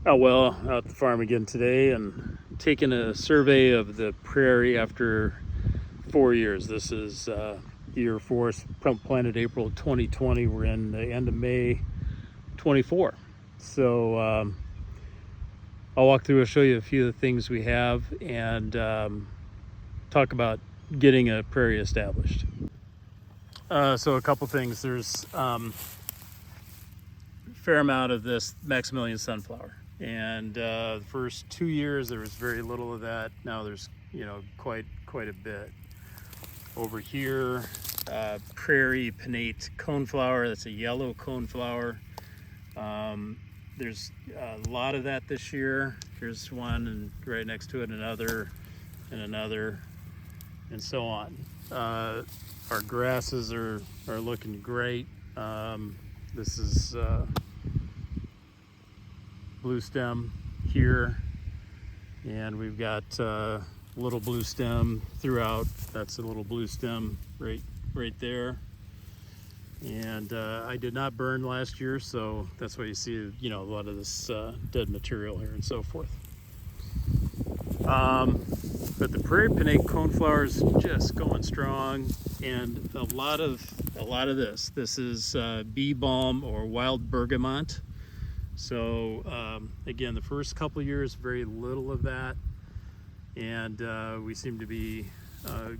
Oh well, out at the farm again today and taking a survey of the prairie after 4 years. This is year four, planted April 2020. We're in the end of May 24. So I'll walk through and show you a few of the things we have and talk about getting a prairie established. So a couple things. There's fair amount of this Maximilian sunflower, and the first 2 years there was very little of that. Now there's quite a bit. Over here, prairie pinnate coneflower. That's a yellow coneflower. There's a lot of that this year. Here's one, and right next to it another, and so on. Our grasses are looking great. This is blue stem here, and we've got little blue stem throughout. That's a little blue stem right there. And I did not burn last year, so that's why you see a lot of this dead material here and so forth. But the prairie pinnate coneflower is just going strong, and a lot of this. This is bee balm or wild bergamot. So again, the first couple of years, very little of that, and we seem to be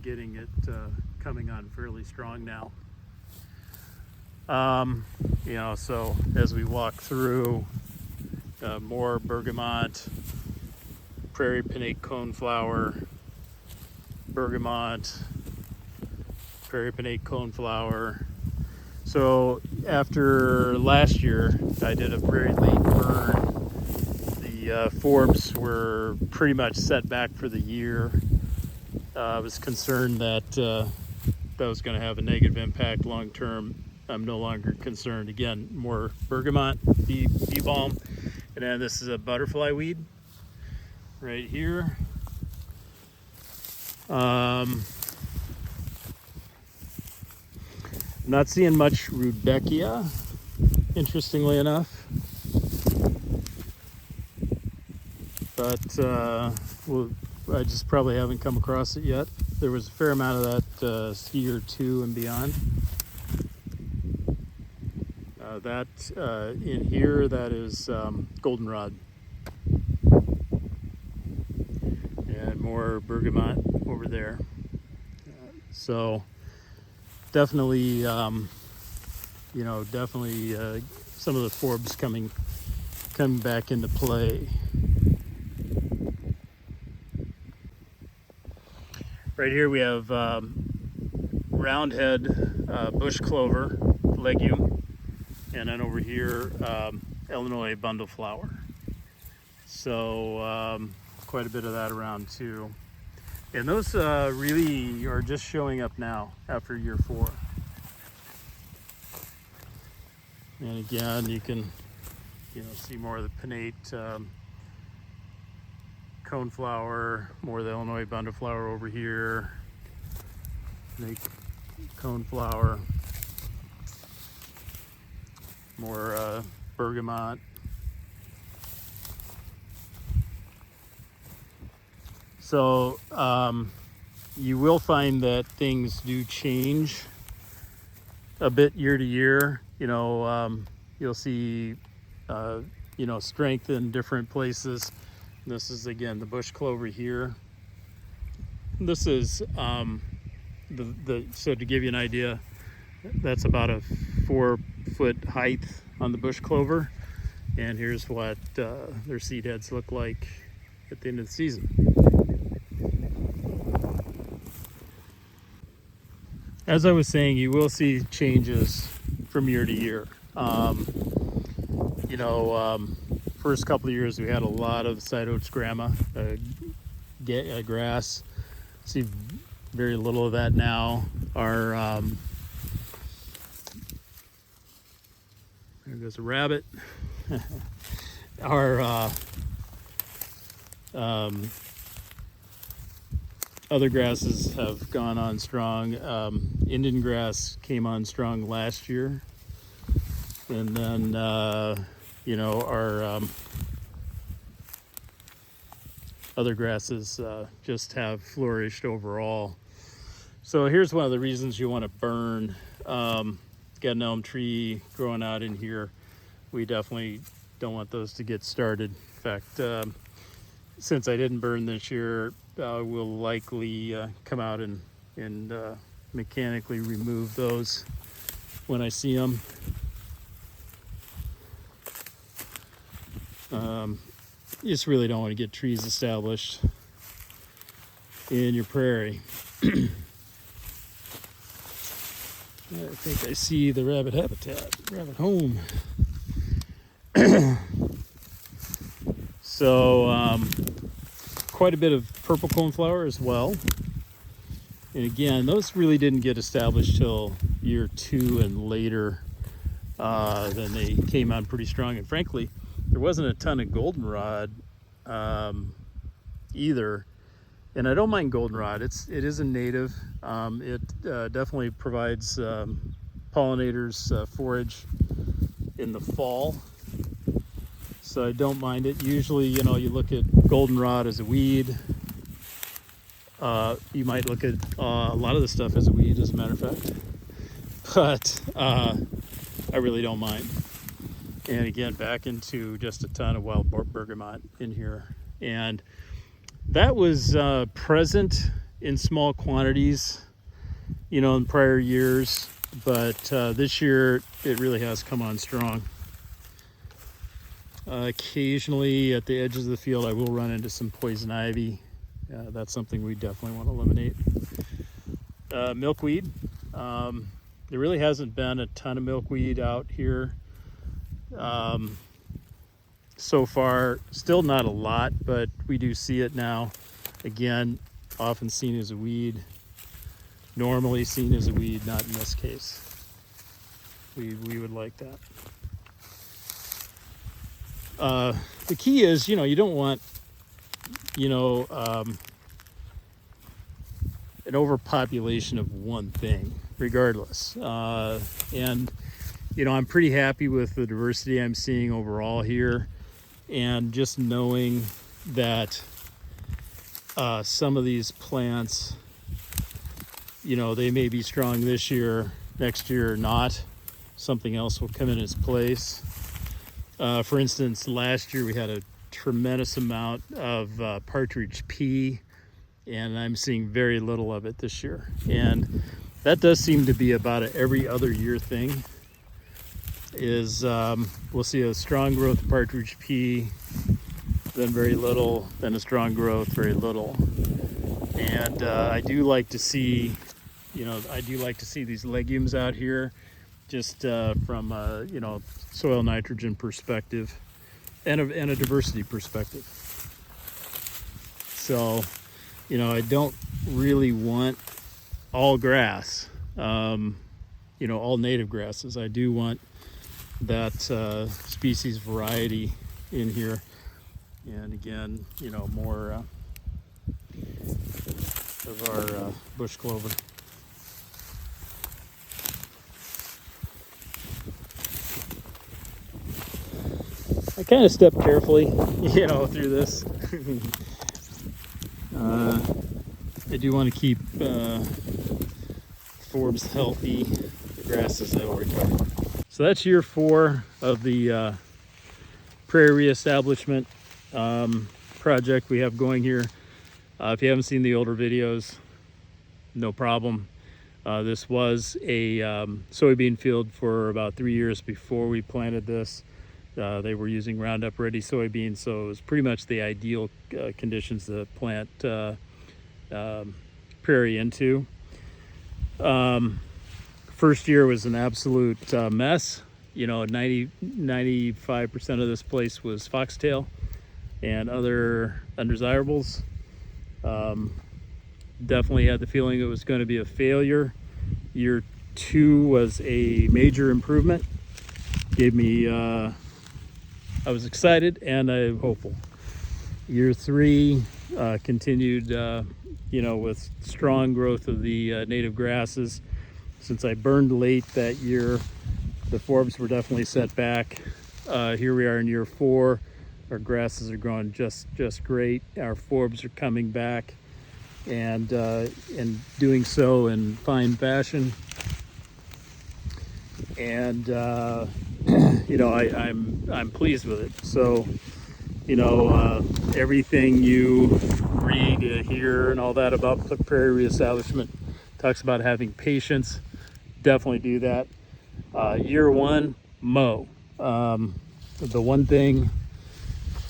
getting it coming on fairly strong now. So as we walk through, more bergamot, prairie pinnate coneflower, bergamot, prairie pinnate coneflower. So after last year, I did a very late burn. The forbs were pretty much set back for the year. I was concerned that that was going to have a negative impact long term. I'm no longer concerned. Again, more bergamot, bee balm, and then this is a butterfly weed right here. I'm not seeing much rudbeckia, interestingly enough, but I just probably haven't come across it yet. There was a fair amount of that year 2 and beyond. That in here, that is goldenrod, and more bergamot over there. So definitely, definitely some of the forbs coming back into play. Right here we have roundhead bush clover legume, and then over here Illinois bundleflower. So quite a bit of that around too. And those really are just showing up now after year 4. And again, you can see more of the pinnate coneflower, more of the Illinois bundleflower over here, pinnate coneflower, more bergamot. So you will find that things do change a bit year to year. You'll see strength in different places. This is again the bush clover here. This is so to give you an idea, that's about a 4-foot height on the bush clover, and here's what their seed heads look like at the end of the season. As I was saying, you will see changes from year to year. First couple of years we had a lot of Cytodes grama grass. See very little of that now. Our there goes a rabbit. Our other grasses have gone on strong. Indian grass came on strong last year, and then our other grasses just have flourished overall. So here's one of the reasons you want to burn. Got an elm tree growing out in here. We definitely don't want those to get started. In fact, since I didn't burn this year, we'll likely come out and mechanically remove those when I see them. You just really don't want to get trees established in your prairie. I think I see the rabbit habitat, rabbit home. So quite a bit of purple coneflower as well. And again, those really didn't get established till year 2 and later. Then they came on pretty strong. And frankly, there wasn't a ton of goldenrod either. And I don't mind goldenrod. It is a native. It definitely provides pollinators forage in the fall. So I don't mind it. Usually, you look at goldenrod as a weed. You might look at a lot of the stuff as a weed, as a matter of fact. But I really don't mind. And again, back into just a ton of wild bergamot in here. And that was present in small quantities, in prior years. But this year, it really has come on strong. Occasionally, at the edges of the field, I will run into some poison ivy. That's something we definitely want to eliminate. Milkweed. There really hasn't been a ton of milkweed out here so far. Still not a lot, but we do see it now. Again, often seen as a weed. Normally seen as a weed, not in this case. We would like that. The key is, you don't want, an overpopulation of one thing, regardless. And, I'm pretty happy with the diversity I'm seeing overall here. And just knowing that some of these plants, they may be strong this year, next year not. Something else will come in its place. For instance, last year we had a tremendous amount of partridge pea, and I'm seeing very little of it this year. And that does seem to be about an every other year thing. We'll see a strong growth of partridge pea, then very little, then a strong growth, very little. And I do like to see, these legumes out here, just from soil nitrogen perspective and a diversity perspective. So, I don't really want all grass, all native grasses. I do want that species variety in here. And again, more of our bush clover. I kind of step carefully, through this. I do want to keep forbs healthy, the grasses that will recover. So that's year 4 of the prairie reestablishment project we have going here. If you haven't seen the older videos, no problem. This was a soybean field for about 3 years before we planted this. They were using Roundup Ready soybeans, so it was pretty much the ideal conditions to plant prairie into. First year was an absolute mess. 95% of this place was foxtail and other undesirables. Definitely had the feeling it was going to be a failure. Year 2 was a major improvement. Gave me I was excited and I'm hopeful. Year 3 continued, with strong growth of the native grasses. Since I burned late that year, the forbs were definitely set back. Here we are in year 4. Our grasses are growing just great. Our forbs are coming back, and doing so in fine fashion. And you know, I'm pleased with it. So, you know, everything you read, hear, and all that about prairie reestablishment talks about having patience. Definitely do that. Year one, mow. The one thing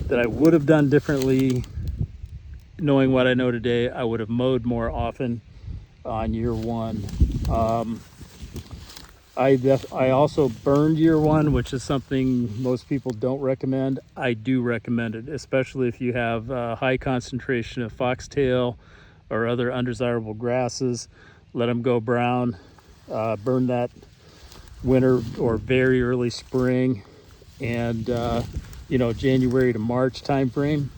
that I would have done differently, knowing what I know today, I would have mowed more often on year one. I also burned year one, which is something most people don't recommend. I do recommend it, especially if you have a high concentration of foxtail or other undesirable grasses. Let them go brown. Burn that winter or very early spring, and you know, January to March time frame.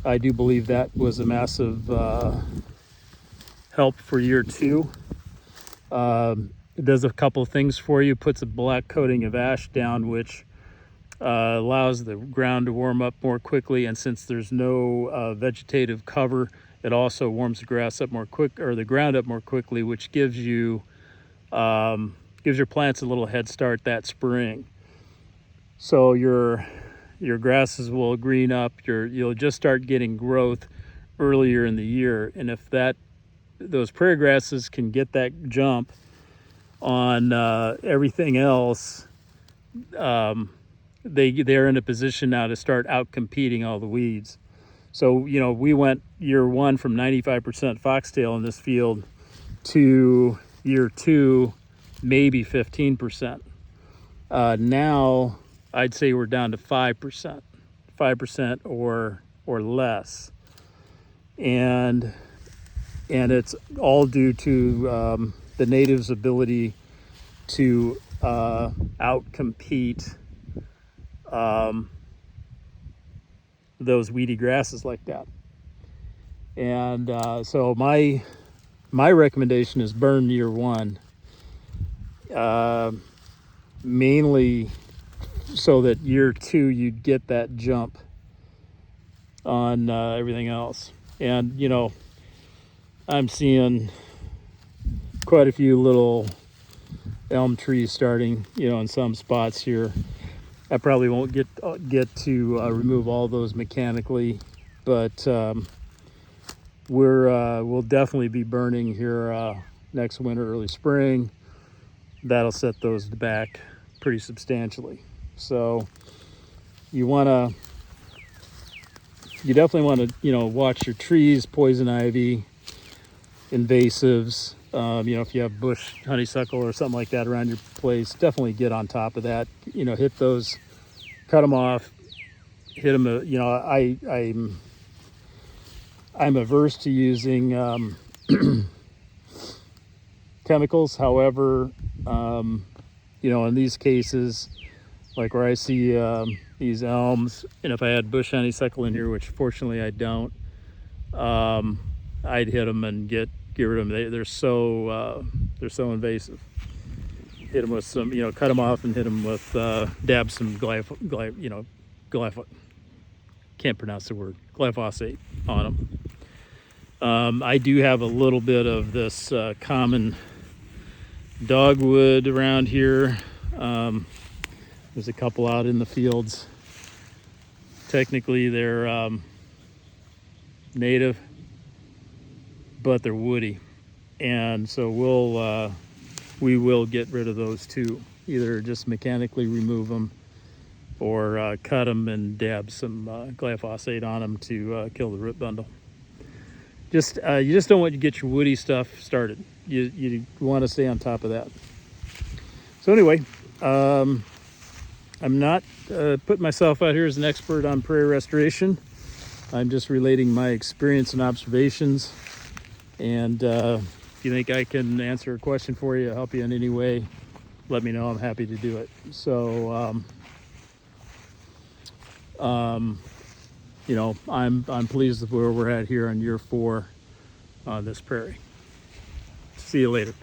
I do believe that was a massive help for year two. It does a couple of things for you. Puts a black coating of ash down, which allows the ground to warm up more quickly. And since there's no vegetative cover, it also warms the grass up more quick, or the ground up more quickly, which gives you gives your plants a little head start that spring. So your grasses will green up. You'll just start getting growth earlier in the year. And if those prairie grasses can get that jump on everything else, they're in a position now to start out competing all the weeds. So, you know, we went year one from 95% foxtail in this field to year two, maybe 15%. Now I'd say we're down to 5% or less. And it's all due to the natives' ability to outcompete those weedy grasses like that. And so my recommendation is burn year one, mainly so that year two you'd get that jump on everything else. And you know, I'm seeing quite a few little elm trees starting, you know, in some spots here. I probably won't get to remove all those mechanically, but we'll definitely be burning here next winter, early spring. That'll set those back pretty substantially. So you definitely want to, you know, watch your trees, poison ivy, invasives. You know, if you have bush honeysuckle or something like that around your place, definitely get on top of that. You know, hit those, cut them off, hit them. You know, I'm averse to using chemicals. However, you know, in these cases, like where I see these elms, and if I had bush honeysuckle in here, which fortunately I don't, I'd hit them and get rid of them. They're so invasive. Hit them with some, you know, cut them off and hit them with dab some can't pronounce the word, glyphosate on them. I do have a little bit of this common dogwood around here. There's a couple out in the fields. Technically they're native, but they're woody, and so we will get rid of those too. Either just mechanically remove them, or cut them and dab some glyphosate on them to kill the root bundle. You just don't want to get your woody stuff started. You want to stay on top of that. So anyway, I'm not putting myself out here as an expert on prairie restoration. I'm just relating my experience and observations. And if you think I can answer a question for you, help you in any way, let me know. I'm happy to do it. So, you know, I'm pleased with where we're at here on year 4 on this prairie. See you later.